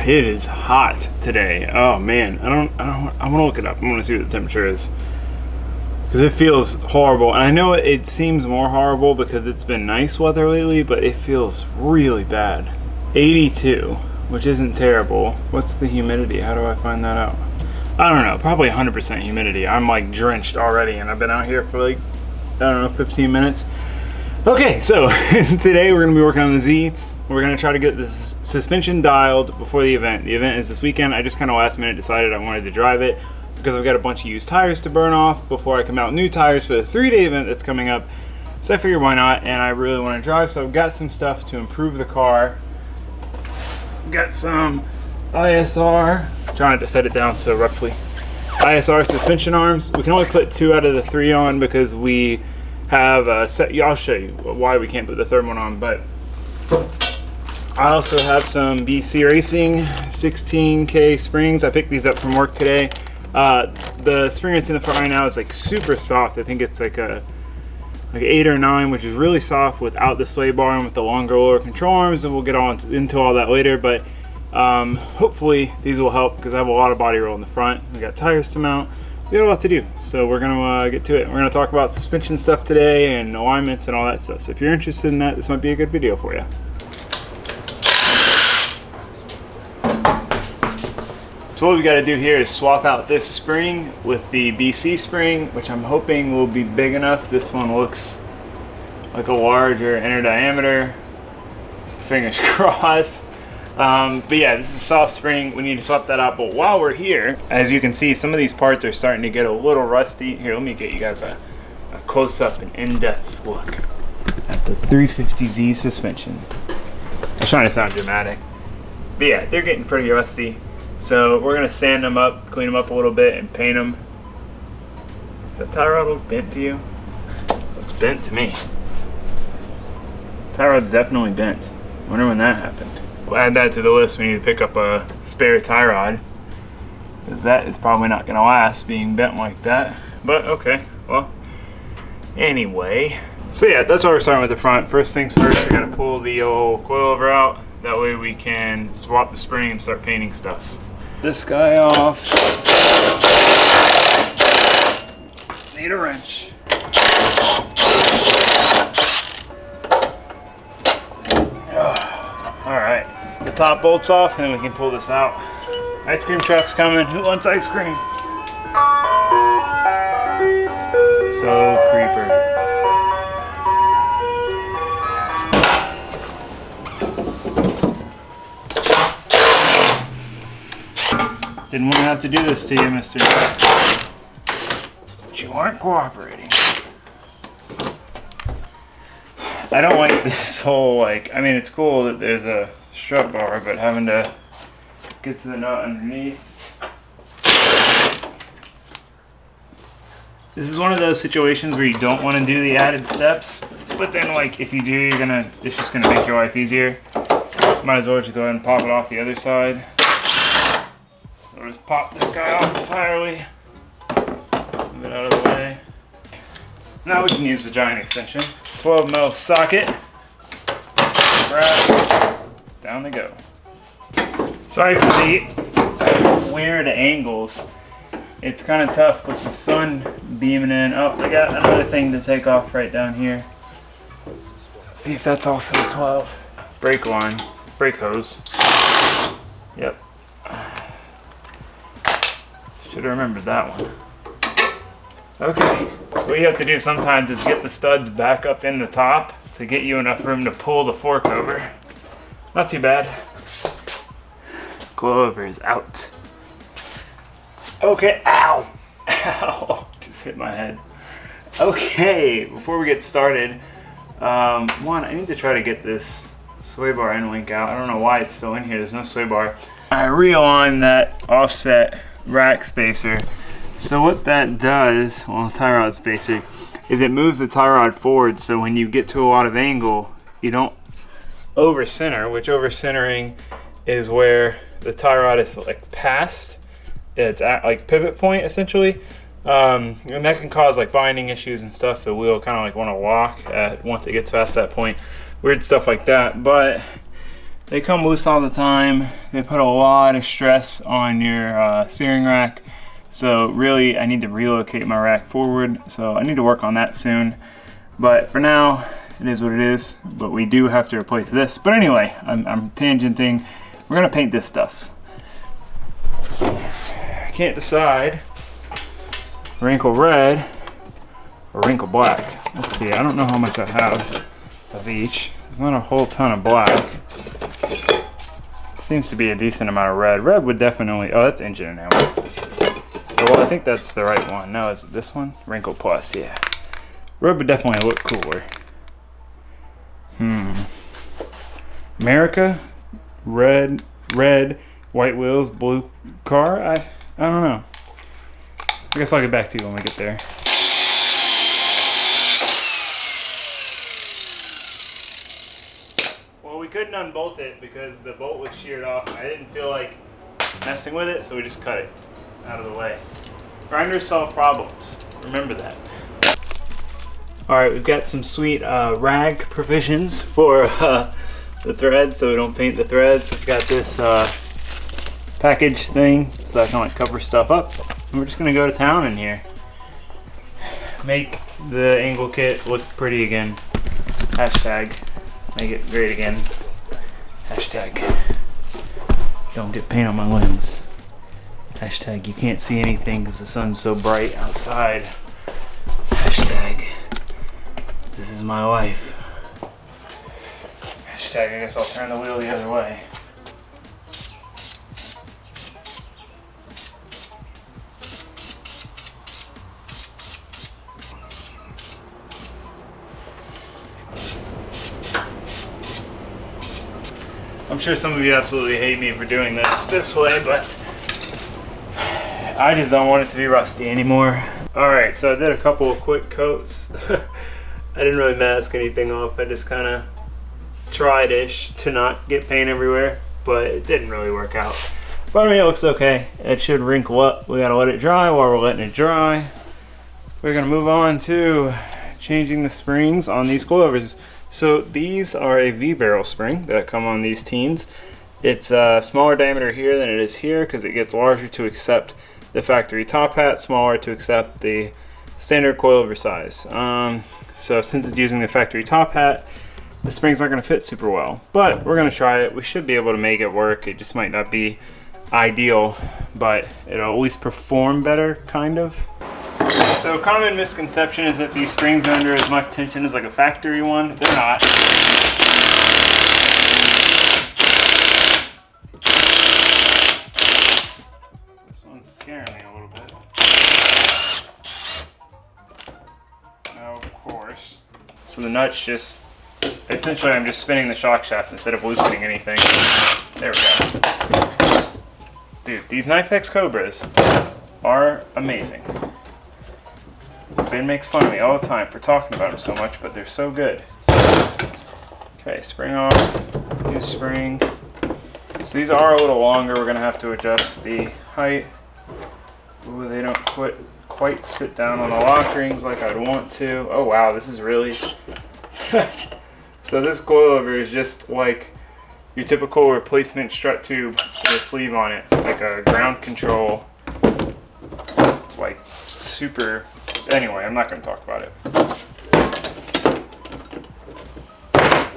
It is hot today. Oh man, I want to look it up. I want to see what the temperature is, because it feels horrible. And I know it seems more horrible because it's been nice weather lately, but it feels really bad. 82, which isn't terrible. What's the humidity? How do I find that out? I don't know, probably 100% humidity. I'm like drenched already, and I've been out here for like, I don't know, 15 minutes. Okay, so today we're gonna be working on the Z. We're gonna try to get this suspension dialed before the event. The event is this weekend. I just kind of last minute decided I wanted to drive it because I've got a bunch of used tires to burn off before I come out new tires for the 3-day event that's coming up. So I figured why not, and I really want to drive, so I've got some stuff to improve the car. Got some ISR, trying to set it down so roughly. ISR suspension arms. We can only put 2 out of the 3 on because we have a set. I'll show you why we can't put the third one on, but I also have some BC Racing 16K springs. I picked these up from work today. The spring that's in the front right now is like super soft. I think it's like a 8 or 9, which is really soft without the sway bar and with the longer lower control arms, and we'll get on into all that later. But hopefully these will help because I have a lot of body roll in the front. We got tires to mount. We got a lot to do, so we're gonna get to it. We're gonna talk about suspension stuff today and alignments and all that stuff. So if you're interested in that, this might be a good video for you. So what we got to do here is swap out this spring with the BC spring, which I'm hoping will be big enough. This one looks like a larger inner diameter. Fingers crossed. But yeah, this is a soft spring. We need to swap that out. But while we're here, as you can see, some of these parts are starting to get a little rusty. Here, let me get you guys a close-up and in-depth look at the 350Z suspension. I'm trying to sound dramatic. But yeah, they're getting pretty rusty. So we're gonna sand them up, clean them up a little bit, and paint them. Is that tie rod look bent to you? Looks bent to me. Tie rod's definitely bent. I wonder when that happened. We'll add that to the list. We need to pick up a spare tie rod, because that is probably not gonna last being bent like that. But okay, well, anyway. So yeah, that's why we're starting with the front. First things first, we gotta pull the old coilover out. That way we can swap the spring and start painting stuff. This guy off. Need a wrench. Alright, the top bolt's off and then we can pull this out. Ice cream truck's coming. Who wants ice cream? So creeper. Didn't want to have to do this to you, mister. But you aren't cooperating. I don't like this whole, like, I mean, it's cool that there's a strut bar, but having to get to the nut underneath. This is one of those situations where you don't want to do the added steps, but then, like, if you do, it's just gonna make your life easier. Might as well just go ahead and pop it off the other side. I'll just pop this guy off entirely. Move it out of the way. Now we can use the giant extension. 12mm socket. Grab. Down they go. Sorry for the weird angles. It's kind of tough with the sun beaming in. Oh, they got another thing to take off right down here. Let's see if that's also 12. Brake line, brake hose. Yep. Should have remembered that one. Okay, so what you have to do sometimes is get the studs back up in the top to get you enough room to pull the fork over. Not too bad. Coilover is out. Okay, ow! Ow! Just hit my head. Okay, before we get started, one, I need to try to get this sway bar end link out. I don't know why it's still in here, there's no sway bar. I realign that offset rack spacer. So what that does, well, tie rod spacer, is it moves the tie rod forward, so when you get to a lot of angle, you don't over center, which over centering is where the tie rod is like past, it's at like pivot point essentially, and that can cause like binding issues and stuff. The wheel kind of like want to lock at once it gets past that point, weird stuff like that. But they come loose all the time. They put a lot of stress on your steering rack. So really, I need to relocate my rack forward. So I need to work on that soon. But for now, it is what it is. But we do have to replace this. But anyway, I'm tangenting. We're gonna paint this stuff. I can't decide. Wrinkle red or wrinkle black. Let's see. I don't know how much I have of each. There's not a whole ton of black. Seems to be a decent amount of red. Red would definitely. Oh, that's engine enamel. Well, I think that's the right one. No, is it this one? Wrinkle Plus, yeah. Red would definitely look cooler. America, red, white wheels, blue car. I don't know. I guess I'll get back to you when we get there. Well, we couldn't unbolt it because the bolt was sheared off. I didn't feel like messing with it, so we just cut it out of the way. Grinders solve problems. Remember that. Alright, we've got some sweet rag provisions for the threads so we don't paint the threads. We've got this package thing so I can like cover stuff up. And we're just gonna go to town in here. Make the angle kit look pretty again. Hashtag make it great again. Hashtag don't get paint on my lens. Hashtag you can't see anything because the sun's so bright outside. Hashtag this is my life. Hashtag I guess I'll turn the wheel the other way. I'm sure some of you absolutely hate me for doing this way, but I just don't want it to be rusty anymore. Alright, so I did a couple of quick coats. I didn't really mask anything off. I just kind of tried-ish to not get paint everywhere, but it didn't really work out. But I mean, it looks okay. It should wrinkle up. We gotta let it dry. While we're letting it dry, we're gonna move on to changing the springs on these coilovers. So these are a V-barrel spring that come on these teens. It's a smaller diameter here than it is here because it gets larger to accept the factory top hat, smaller to accept the standard coilover size. So since it's using the factory top hat, the springs aren't going to fit super well. But we're going to try it. We should be able to make it work. It just might not be ideal, but it'll at least perform better, kind of. So common misconception is that these springs are under as much tension as like a factory one. They're not. This one's scaring me a little bit. Now, of course. So the nuts just, essentially I'm just spinning the shock shaft instead of loosening anything. There we go. Dude, these Knipex Cobras are amazing. Ben makes fun of me all the time for talking about them so much, but they're so good. Okay, spring off, new spring. So these are a little longer. We're gonna have to adjust the height. Ooh, they don't quite sit down on the lock rings like I'd want to. Oh wow, this is really... So this coilover is just like your typical replacement strut tube with a sleeve on it, like a ground control, like super... Anyway, I'm not going to talk about it.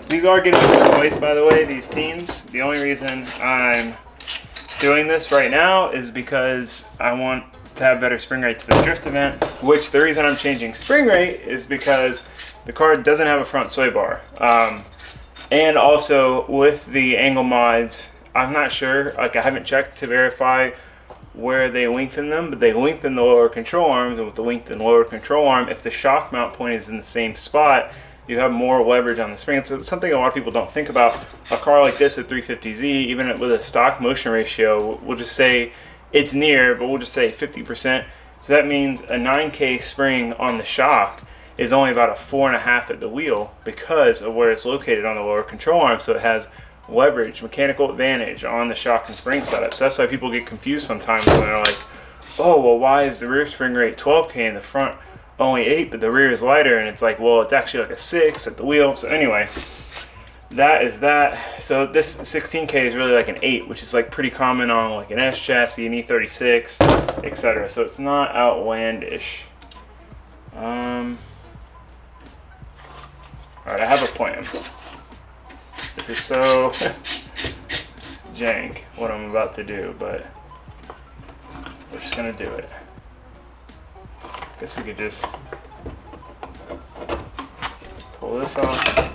These are getting replaced, by the way, these teens. The only reason I'm doing this right now is because I want to have better spring rates for the drift event, which the reason I'm changing spring rate is because the car doesn't have a front sway bar. And also with the angle mods, I'm not sure, like I haven't checked to verify where they lengthen them, but they lengthen the lower control arms, and with the lengthened lower control arm, if the shock mount point is in the same spot, you have more leverage on the spring. So it's something a lot of people don't think about. A car like this at 350Z, even with a stock motion ratio, we'll just say it's near, but we'll just say 50%. So that means a 9K spring on the shock is only about a 4.5 at the wheel because of where it's located on the lower control arm. So it has leverage, mechanical advantage on the shock and spring setup. So that's why people get confused sometimes when they're like, oh, well, why is the rear spring rate 12K and the front only 8, but the rear is lighter? And it's like, well, it's actually like a 6 at the wheel. So anyway, that is that. So this 16K is really like an 8, which is like pretty common on like an S chassis, an E36, etc. So it's not outlandish. Alright, I have a plan. This is so jank what I'm about to do, but we're just gonna do it. Guess we could just pull this off.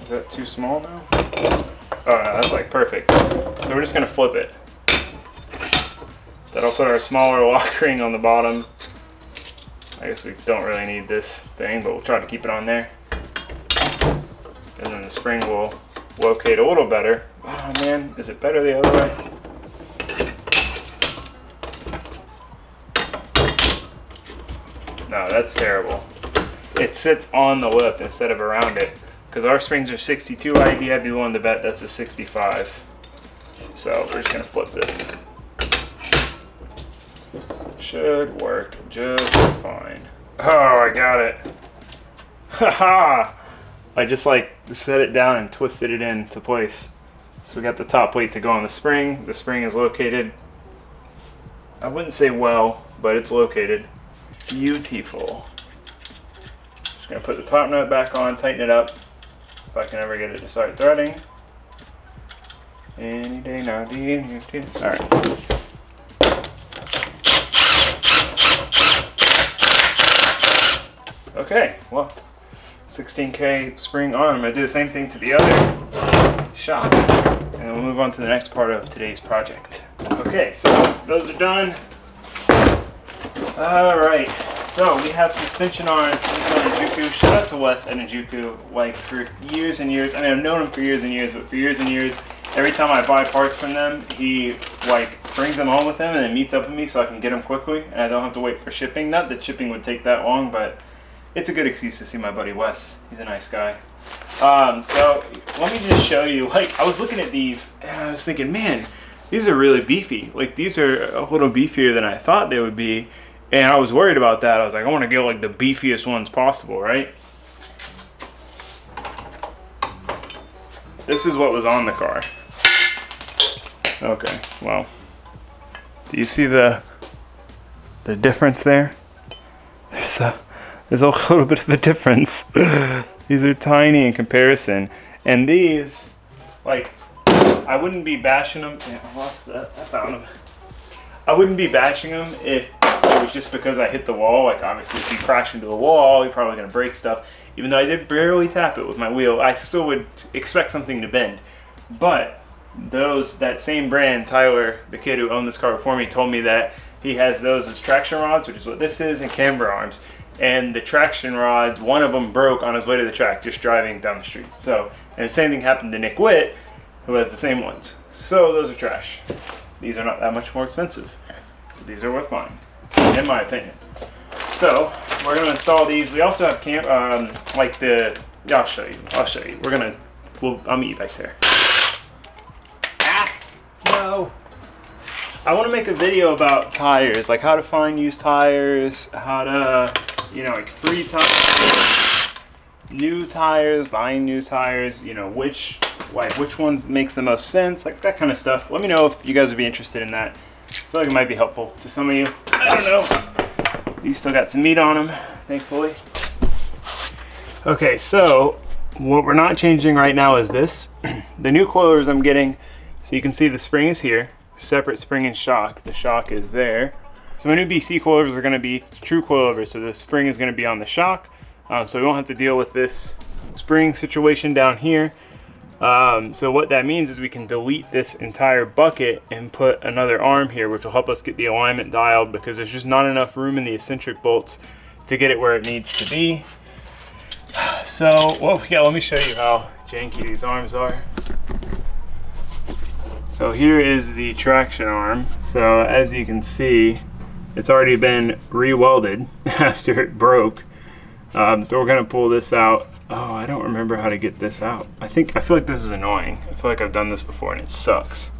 Is that too small now? Oh no, that's like perfect. So we're just gonna flip it. That'll put our smaller lock ring on the bottom. I guess we don't really need this thing, but we'll try to keep it on there. And then the spring will locate a little better. Oh man, is it better the other way? No, that's terrible. It sits on the lip instead of around it. Because our springs are 62 ID, I'd be willing to bet that's a 65. So we're just gonna flip this. Should work just fine. Oh, I got it. Haha! I just like set it down and twisted it into place. So we got the top plate to go on the spring. The spring is located, I wouldn't say well, but it's located. Beautiful. Just gonna put the top nut back on, tighten it up. If I can ever get it to start threading. Any day now, alright. Okay, well, 16K spring on. I'm going to do the same thing to the other shock, and then we'll move on to the next part of today's project. Okay, so those are done. Alright, so we have suspension arms at Juku. Shout out to Wes at Juku, like for years and years. I mean, I've known him for years and years, but for years and years, every time I buy parts from them, he like brings them home with him and then meets up with me so I can get them quickly, and I don't have to wait for shipping. Not that shipping would take that long, but it's a good excuse to see my buddy Wes. He's a nice guy. So let me just show you, like I was looking at these and I was thinking, man, these are really beefy. Like these are a little beefier than I thought they would be. And I was worried about that. I was like, I want to get like the beefiest ones possible, right? This is what was on the car. Okay, well, do you see the difference there? There's a little bit of a difference. These are tiny in comparison. And these, like, I wouldn't be bashing them. Yeah, I lost that. I found them. I wouldn't be bashing them if it was just because I hit the wall. Like, obviously, if you crash into a wall, you're probably going to break stuff. Even though I did barely tap it with my wheel, I still would expect something to bend. But that same brand, Tyler, the kid who owned this car before me, told me that he has those as traction rods, which is what this is, and camber arms. And the traction rods, one of them broke on his way to the track, just driving down the street. So, and the same thing happened to Nick Witt, who has the same ones. So those are trash. These are not that much more expensive. So these are worth buying, in my opinion. So we're gonna install these. We also have like the. Yeah, I'll show you. I'll meet you back there. Ah, no. I want to make a video about tires, like how to find used tires, how to, like free tires, new tires, buying new tires, which ones makes the most sense, like that kind of stuff. Let me know if you guys would be interested in that. I feel like it might be helpful to some of you. I don't know. These still got some meat on them, thankfully. Okay, so what we're not changing right now is this. The new coilers I'm getting, so you can see the spring is here, separate spring and shock. The shock is there. So my new BC coilovers are going to be true coilovers, so the spring is going to be on the shock, so we won't have to deal with this spring situation down here. So what that means is we can delete this entire bucket and put another arm here, which will help us get the alignment dialed, because there's just not enough room in the eccentric bolts to get it where it needs to be. So, well, yeah, let me show you how janky these arms are. So here is the traction arm. So as you can see, it's already been re-welded after it broke. So we're gonna pull this out. Oh, I don't remember how to get this out. I feel like this is annoying. I feel like I've done this before and it sucks.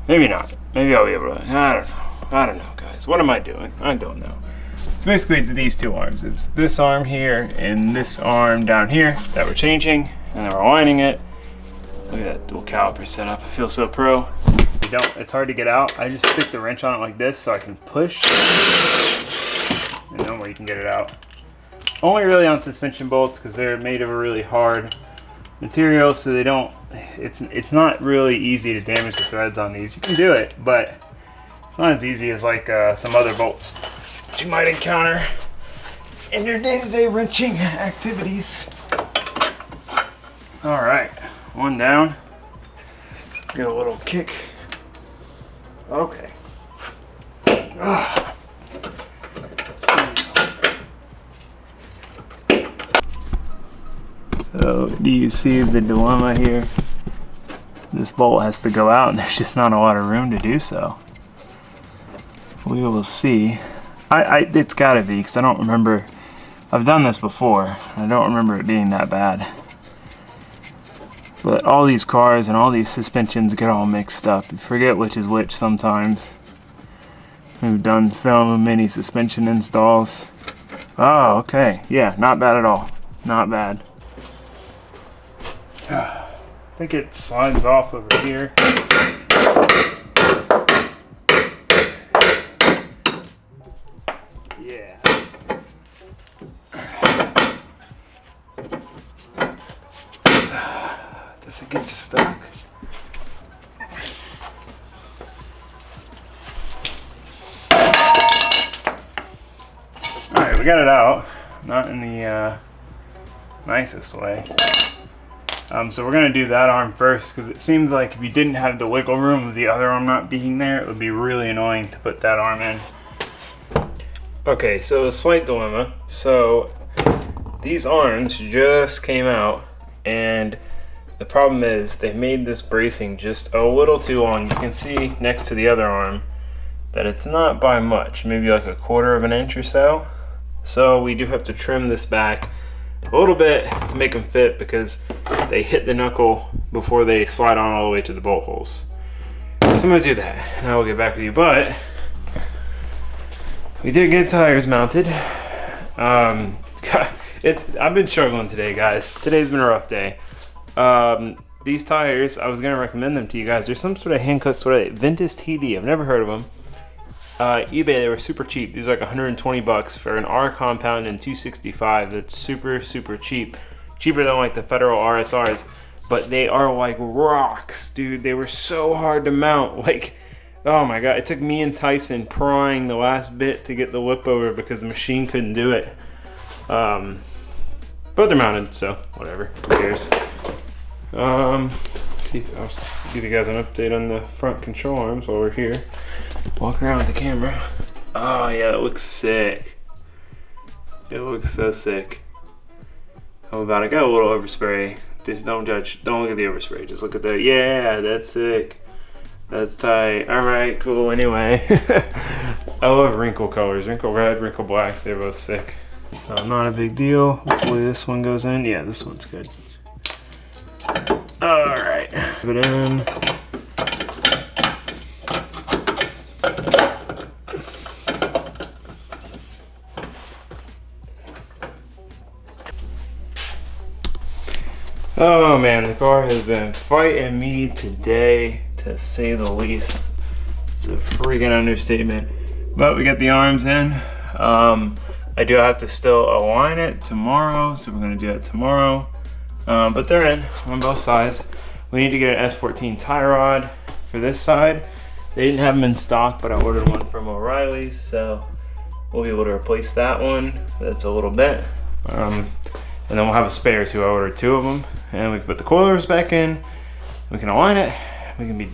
Maybe not. Maybe I'll be able to, I don't know, guys. What am I doing? I don't know. So basically it's these two arms. It's this arm here and this arm down here that we're changing, and then we're aligning it. Look at that dual caliper setup. I feel so pro. It's hard to get out. I just stick the wrench on it like this so I can push. And then where you can get it out. Only really on suspension bolts because they're made of a really hard material, so they don't, it's not really easy to damage the threads on these. You can do it, but it's not as easy as like some other bolts that you might encounter in your day-to-day wrenching activities. All right, one down. Get a little kick. Okay. So do you see the dilemma here? This bolt has to go out and there's just not a lot of room to do so. We will see. It's gotta be, because I don't remember, I've done this before. I don't remember it being that bad. But all these cars and all these suspensions get all mixed up. You forget which is which sometimes. We've done so many suspension installs. Oh, okay. Yeah, not bad at all. Not bad. I think it slides off over here. Yeah. Does it get stuck? Alright, we got it out. Not in the nicest way. So we're going to do that arm first, because it seems like if you didn't have the wiggle room of the other arm not being there, it would be really annoying to put that arm in. Okay, so a slight dilemma. So these arms just came out, and the problem is they made this bracing just a little too long. You can see next to the other arm that it's not by much, maybe like 1/4 of an inch or so. So we do have to trim this back a little bit to make them fit, because they hit the knuckle before they slide on all the way to the bolt holes. So I'm gonna do that and I will get back with you. But we did get tires mounted. I've been struggling today, guys. Today's been a rough day. These tires, I was gonna recommend them to you guys. There's some sort of hand-cut Ventus TD. I've never heard of them. eBay, they were super cheap. These are like 120 bucks for an R compound and 265. That's super cheap, cheaper than like the Federal RSRs, but they are like rocks, dude. They were so hard to mount. Like, oh my god, it took me and Tyson prying the last bit to get the lip over because the machine couldn't do it. But they're mounted, so whatever, who cares. I'll give you guys an update on the front control arms while we're here. Walk around with the camera. Oh yeah, it looks sick. It looks so sick. How about I got a little overspray. Just don't judge. Don't look at the overspray. Just look at the, yeah, that's sick. That's tight. All right, cool. Anyway, I love wrinkle colors. Wrinkle red, wrinkle black. They're both sick. So not a big deal. Hopefully this one goes in. Yeah, this one's good. All right, put it in. Oh man, the car has been fighting me today, to say the least. It's a freaking understatement. But we got the arms in. I do have to still align it tomorrow, so we're gonna do that tomorrow. But they're in on both sides. We need to get an S14 tie rod for this side. They didn't have them in stock, but I ordered one from O'Reilly's, so we'll be able to replace that one. That's a little bit. And then we'll have a spare too. I ordered 2 of them, and we can put the coilovers back in. We can align it. We can be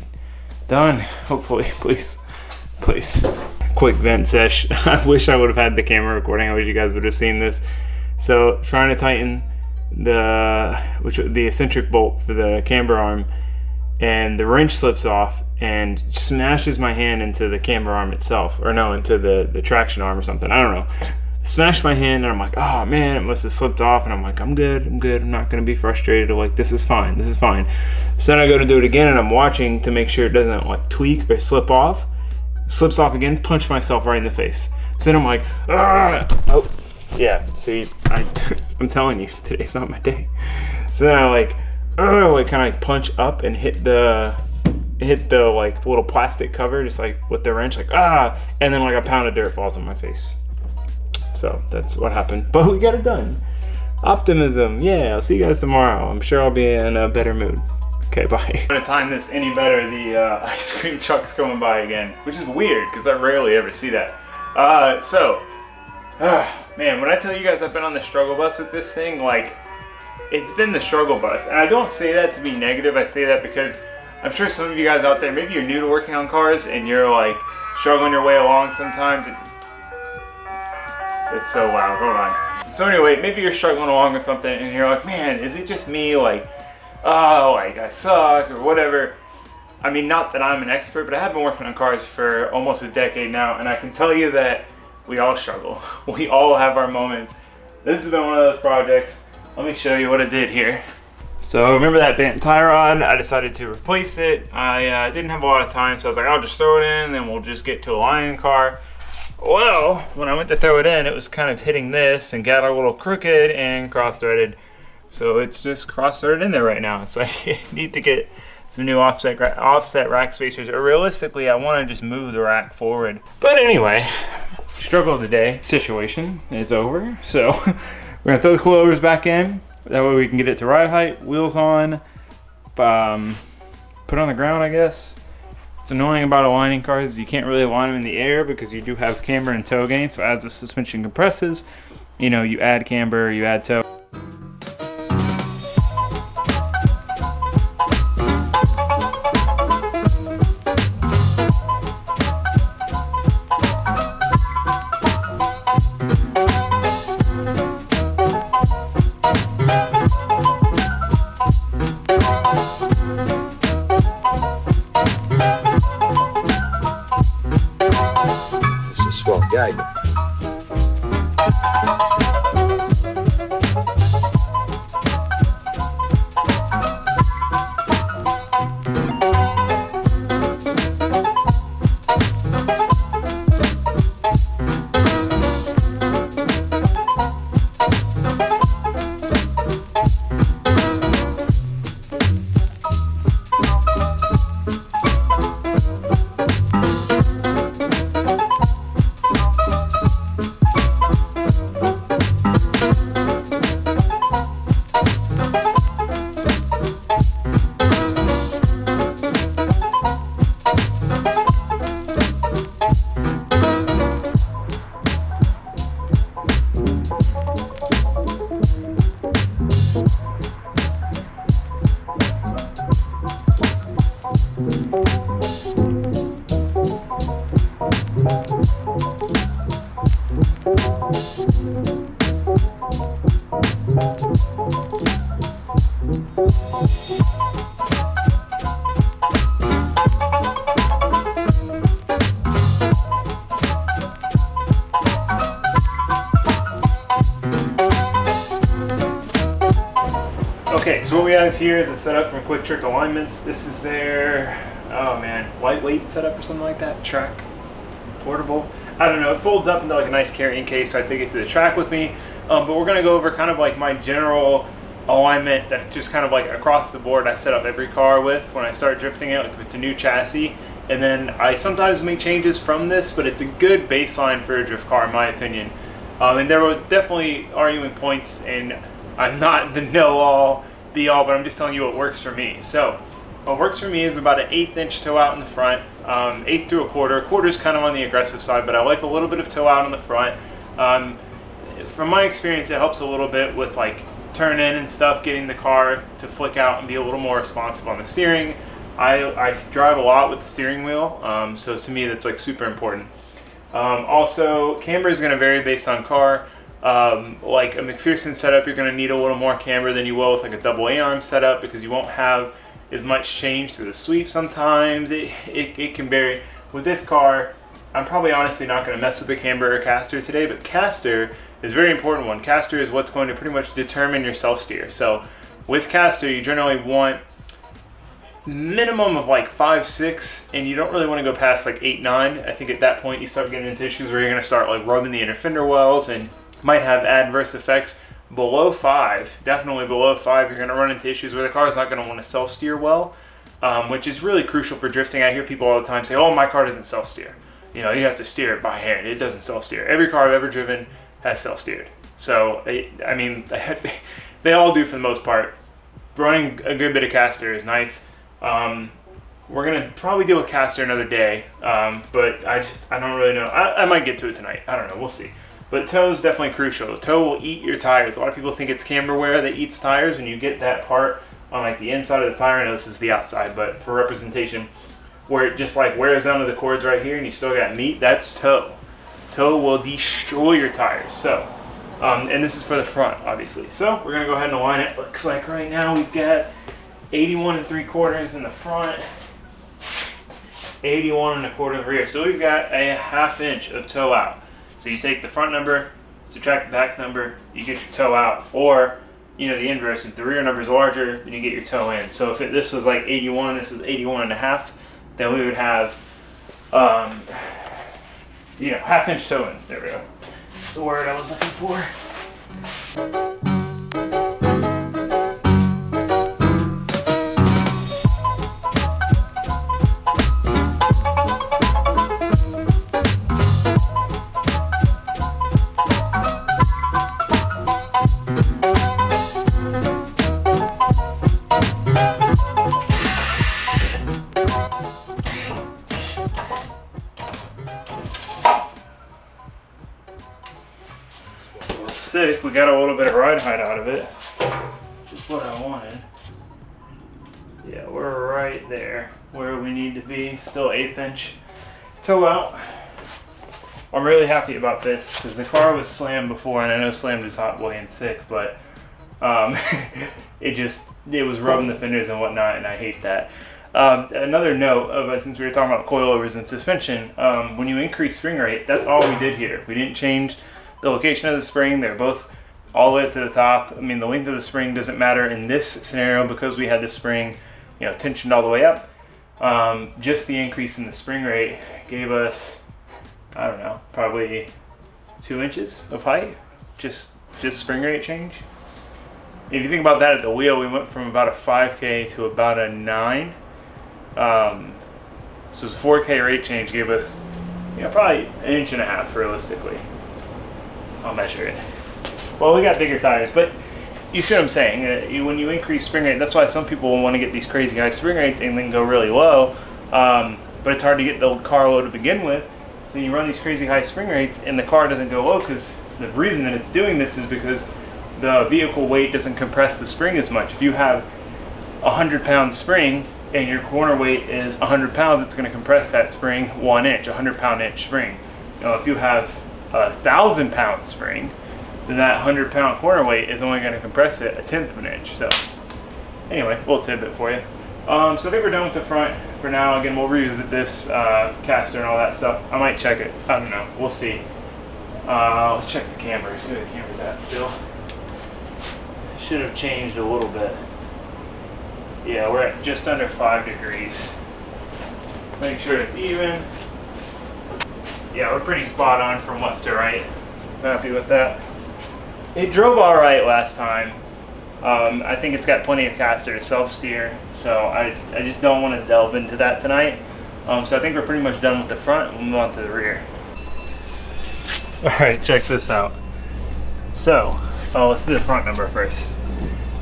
done, hopefully. Please, please. Quick vent sesh. I wish I would have had the camera recording. I wish you guys would have seen this. So trying to tighten the eccentric bolt for the camber arm, and the wrench slips off and smashes my hand into the camber arm itself, or no, into the traction arm or something. I don't know. Smashed my hand, and I'm like, oh man, it must have slipped off. And I'm like, I'm good, I'm not gonna be frustrated. Like, this is fine, this is fine. So then I go to do it again, and I'm watching to make sure it doesn't like tweak or slip off. Slips off again, punch myself right in the face. So then I'm like, ah! Oh, yeah, see, I'm telling you, today's not my day. So then I like kind of like punch up and hit the like little plastic cover, just like with the wrench, like and then like a pound of dirt falls on my face. So that's what happened, but we got it done. Optimism, yeah. I'll see you guys tomorrow. I'm sure I'll be in a better mood. Okay, bye. I'm gonna time this any better. The ice cream truck's coming by again, which is weird because I rarely ever see that. Man, when I tell you guys I've been on the struggle bus with this thing, like, it's been the struggle bus. And I don't say that to be negative. I say that because I'm sure some of you guys out there, maybe you're new to working on cars and you're like struggling your way along sometimes. It's so loud, hold on. So anyway, maybe you're struggling along with something and you're like, man, is it just me? Like, oh, like I suck or whatever. I mean, not that I'm an expert, but I have been working on cars for almost a decade now, and I can tell you that we all struggle. We all have our moments. This has been one of those projects. Let me show you what I did here. So remember that bent tie rod? I decided to replace it. I didn't have a lot of time, so I was like, I'll just throw it in and we'll just get to aligning the car. Well, when I went to throw it in, it was kind of hitting this and got a little crooked and cross-threaded. So it's just cross-threaded in there right now. So I need to get some new offset rack spacers. Or realistically, I want to just move the rack forward. But anyway, struggle of the day situation is over. So we're gonna throw the coilovers back in. That way we can get it to ride height, wheels on, put it on the ground, I guess. What's annoying about aligning cars is you can't really align them in the air because you do have camber and toe gain. So as the suspension compresses, you know, you add camber, you add toe. Guy. Okay, so what we have here is a setup from Quick Trick Alignments. This is their, oh man, lightweight setup or something like that. Track, portable. I don't know, it folds up into like a nice carrying case, so I take it to the track with me. But we're gonna go over kind of like my general alignment that just kind of like across the board I set up every car with when I start drifting it, like if it's a new chassis. And then I sometimes make changes from this, but it's a good baseline for a drift car in my opinion. And there were definitely arguing points, and I'm not the know-all, be-all, but I'm just telling you what works for me. So what works for me is about an 1/8 inch toe out in the front, 1/8 to 1/4. 1/4 is kind of on the aggressive side, but I like a little bit of toe out in the front. From my experience, it helps a little bit with like turn in and stuff, getting the car to flick out and be a little more responsive on the steering. I drive a lot with the steering wheel, so to me that's like super important. Also, camber is going to vary based on car. Like a McPherson setup, you're going to need a little more camber than you will with like a double A-arm setup, because you won't have as much change through the sweep sometimes. It can vary. With this car, I'm probably honestly not going to mess with the camber or caster today, but caster is a very important one. Caster is what's going to pretty much determine your self-steer. So with caster, you generally want minimum of like 5-6, and you don't really want to go past like 8-9. I think at that point you start getting into issues where you're going to start like rubbing the inner fender wells and might have adverse effects. Below 5, definitely below 5, you're going to run into issues where the car is not going to want to self-steer well, which is really crucial for drifting. I hear people all the time say, oh, my car doesn't self-steer. You know, you have to steer it by hand. It doesn't self-steer. Every car I've ever driven has self-steered. So, I mean, they all do for the most part. Running a good bit of caster is nice. We're gonna probably deal with caster another day, but I don't really know. I might get to it tonight. I don't know. We'll see. But toe is definitely crucial. Toe will eat your tires. A lot of people think it's camber wear that eats tires. When you get that part on like the inside of the tire, I know this is the outside, but for representation, where it just like wears down to the cords right here and you still got meat, that's toe. Toe will destroy your tires. So, and this is for the front, obviously. So we're gonna go ahead and align it. Looks like right now we've got 81 3/4 in the front, 81 1/4 in the rear. So we've got a 1/2 inch of toe out. So you take the front number, subtract the back number, you get your toe out. Or, you know, the inverse, if the rear number is larger, then you get your toe in. So if this was like 81, this was 81 1/2, then we would have, you know, 1/2 inch toe in. There we go. That's the word I was looking for. Sick, we got a little bit of ride height out of it, which is what I wanted. Yeah, we're right there where we need to be. Still 1/8 inch toe out. I'm really happy about this because the car was slammed before, and I know slammed is hot boy and sick, but it was rubbing the fenders and whatnot, and I hate that. Another note, since we were talking about coilovers and suspension, when you increase spring rate, that's all we did here. We didn't change the location of the spring. They're both all the way up to the top. I mean, the length of the spring doesn't matter in this scenario because we had the spring, you know, tensioned all the way up. Just the increase in the spring rate gave us, I don't know, probably 2 inches of height, just spring rate change. If you think about that at the wheel, we went from about a 5K to about a 9. So this 4K rate change gave us, you know, probably 1.5 inches realistically. I'll measure it. Well, we got bigger tires, but you see what I'm saying. When you increase spring rate, that's why some people want to get these crazy high spring rates and then go really low. But it's hard to get the car low to begin with. So you run these crazy high spring rates and the car doesn't go low, because the reason that it's doing this is because the vehicle weight doesn't compress the spring as much. If you have a 100-pound spring and your corner weight is 100 pounds, it's going to compress that spring 1 inch, 100-pound inch spring. You know, if you have a 1,000-pound spring, then that 100-pound corner weight is only going to compress it 1/10 of an inch. So anyway, a little tidbit for you. So I think we're done with the front for now. Again, we'll revisit this caster and all that stuff. I might check it. I don't know. We'll see. Let's check the camera. See where the camera's at still. should have changed a little bit. Yeah, we're at just under 5 degrees. Make sure it's even. Yeah, we're pretty spot on from left to right. Happy with that. It drove all right last time. I think it's got plenty of caster to self-steer, so I just don't want to delve into that tonight. So I think we're pretty much done with the front. We'll move on to the rear. All right, check this out. So, let's do the front number first.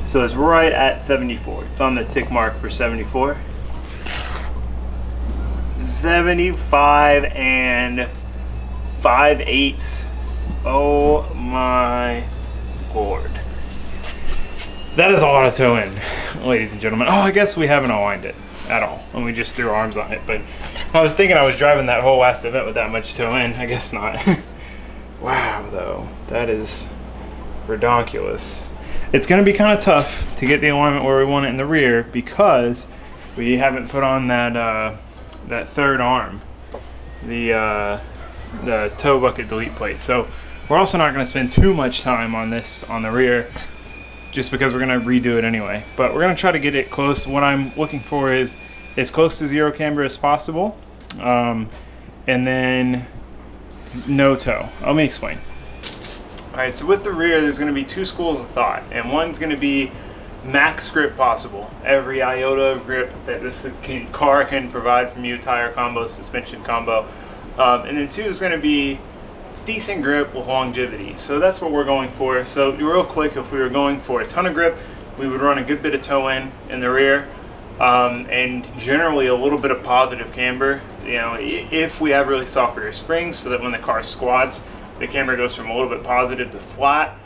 So it's right at 74. It's on the tick mark for 74. 75 and 5/8. Oh my Lord. That is a lot of toe in, ladies and gentlemen. Oh, I guess we haven't aligned it at all, and we just threw arms on it. But I was thinking I was driving that whole last event with that much toe in. I guess not. Wow, though, that is redonkulous. It's going to be kind of tough to get the alignment where we want it in the rear because we haven't put on that that third arm, the toe bucket delete plate. So we're also not going to spend too much time on this on the rear, just because we're going to redo it anyway. But we're going to try to get it close. What I'm looking for is as close to zero camber as possible, and then no toe. Let me explain. All right, so with the rear, there's going to be two schools of thought, and one's going to be max grip possible. Every iota of grip that this car can provide from you, tire combo, suspension combo. And then two is going to be decent grip with longevity. So that's what we're going for. So real quick, if we were going for a ton of grip, we would run a good bit of toe in the rear, and generally a little bit of positive camber. You know, if we have really soft rear springs, so that when the car squats, the camber goes from a little bit positive to flat.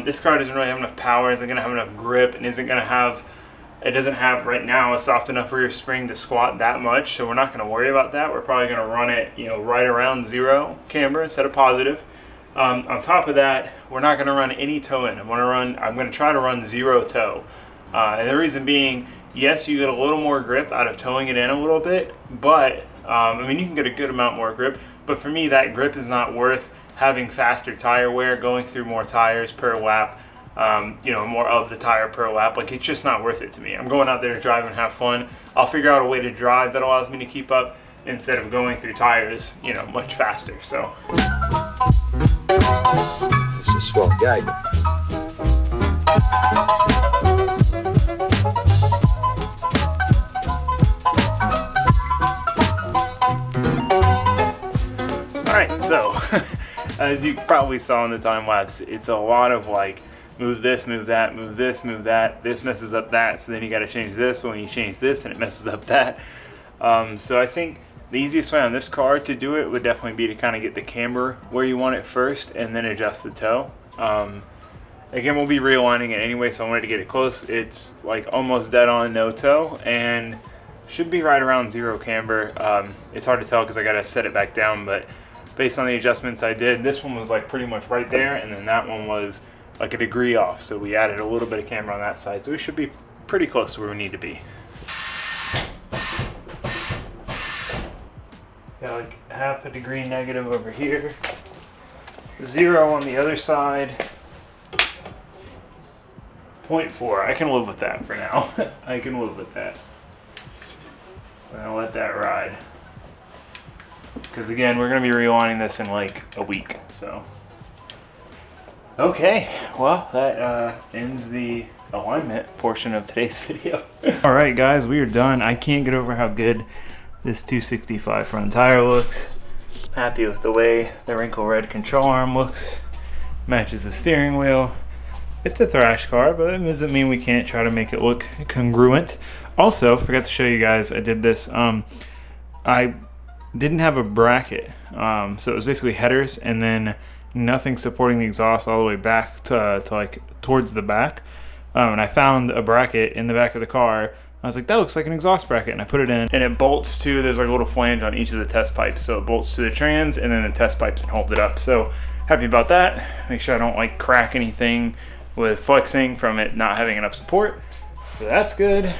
This car doesn't really have enough power, isn't going to have enough grip, and isn't going to have, it doesn't have right now a soft enough rear spring to squat that much, so we're not going to worry about that. We're probably going to run it, you know, right around zero camber instead of positive. On top of that, we're not going to run any toe in. I'm going to try to run zero toe. And the reason being, yes, you get a little more grip out of towing it in a little bit, but I mean, you can get a good amount more grip, but for me, that grip is not worth having faster tire wear, going through more tires per lap, you know, more of the tire per lap. Like, it's just not worth it to me. I'm going out there to drive and have fun. I'll figure out a way to drive that allows me to keep up instead of going through tires, you know, much faster. So It's a swell guy. Alright, so as you probably saw in the time lapse, it's a lot of like move this, move that, move this, move that. This messes up that, so then you got to change this. But when you change this, then it messes up that. So I think the easiest way on this car to do it would definitely be to kind of get the camber where you want it first, and then adjust the toe. Again, we'll be realigning it anyway, so I wanted to get it close. It's like almost dead on no toe, and should be right around zero camber. It's hard to tell because I got to set it back down, but based on the adjustments I did, this one was like pretty much right there, and then that one was like a degree off, so we added a little bit of camber on that side, so we should be pretty close to where we need to be. Got like half a degree negative over here, zero on the other side, 0.4. I can live with that for now. I can live with that. I'll let that ride. Because again, we're going to be realigning this in like a week, so. Okay, well, that ends the alignment portion of today's video. All right, guys, we are done. I can't get over how good this 265 front tire looks. Happy with the way the wrinkle red control arm looks. Matches the steering wheel. It's a thrash car, but it doesn't mean we can't try to make it look congruent. Also, forgot to show you guys, I did this. I didn't have a bracket, so it was basically headers and then nothing supporting the exhaust all the way back to like towards the back. And I found a bracket in the back of the car. I was like, that looks like an exhaust bracket, and I put it in, and it bolts to, there's like a little flange on each of the test pipes, so it bolts to the trans and then the test pipes and holds it up. So happy about that. Make sure I don't like crack anything with flexing from it not having enough support. So that's good.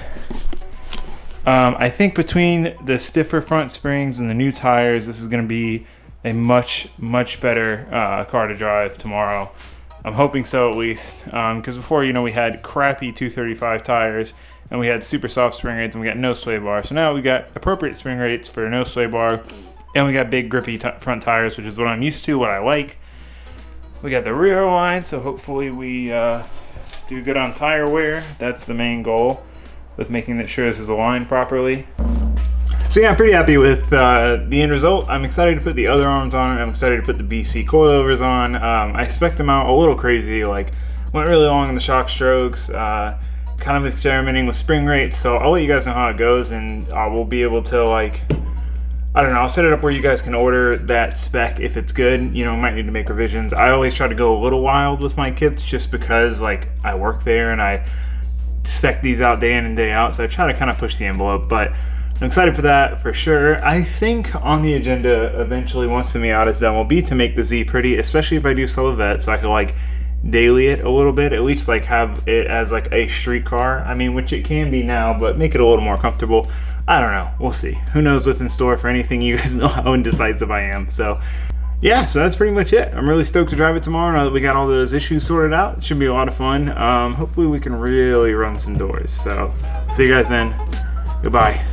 I think between the stiffer front springs and the new tires, this is going to be a much better car to drive tomorrow. I'm hoping so at least, because before, you know, we had crappy 235 tires, and we had super soft spring rates, and we got no sway bar. So now we got appropriate spring rates for no sway bar, and we got big grippy front tires, which is what I'm used to, what I like. We got the rear line, so hopefully we do good on tire wear. That's the main goal with making sure this is aligned properly. So yeah, I'm pretty happy with the end result. I'm excited to put the other arms on. I'm excited to put the BC coilovers on. I expect them out a little crazy, like went really long in the shock strokes, kind of experimenting with spring rates. So I'll let you guys know how it goes, and we'll be able to, like, I don't know, I'll set it up where you guys can order that spec if it's good. You know, might need to make revisions. I always try to go a little wild with my kits just because, like, I work there and I spec these out day in and day out. So I try to kind of push the envelope, but I'm excited for that for sure. I think on the agenda eventually, once the Miata is done, will be to make the Z pretty, especially if I do sell a vet, so I can like daily it a little bit, at least like have it as like a street car. I mean, which it can be now, but make it a little more comfortable. I don't know, we'll see. Who knows what's in store for anything. You guys know how indecisive I am. So yeah, so that's pretty much it. I'm really stoked to drive it tomorrow now that we got all those issues sorted out. It should be a lot of fun. Hopefully we can really run some doors. So see you guys then. Goodbye.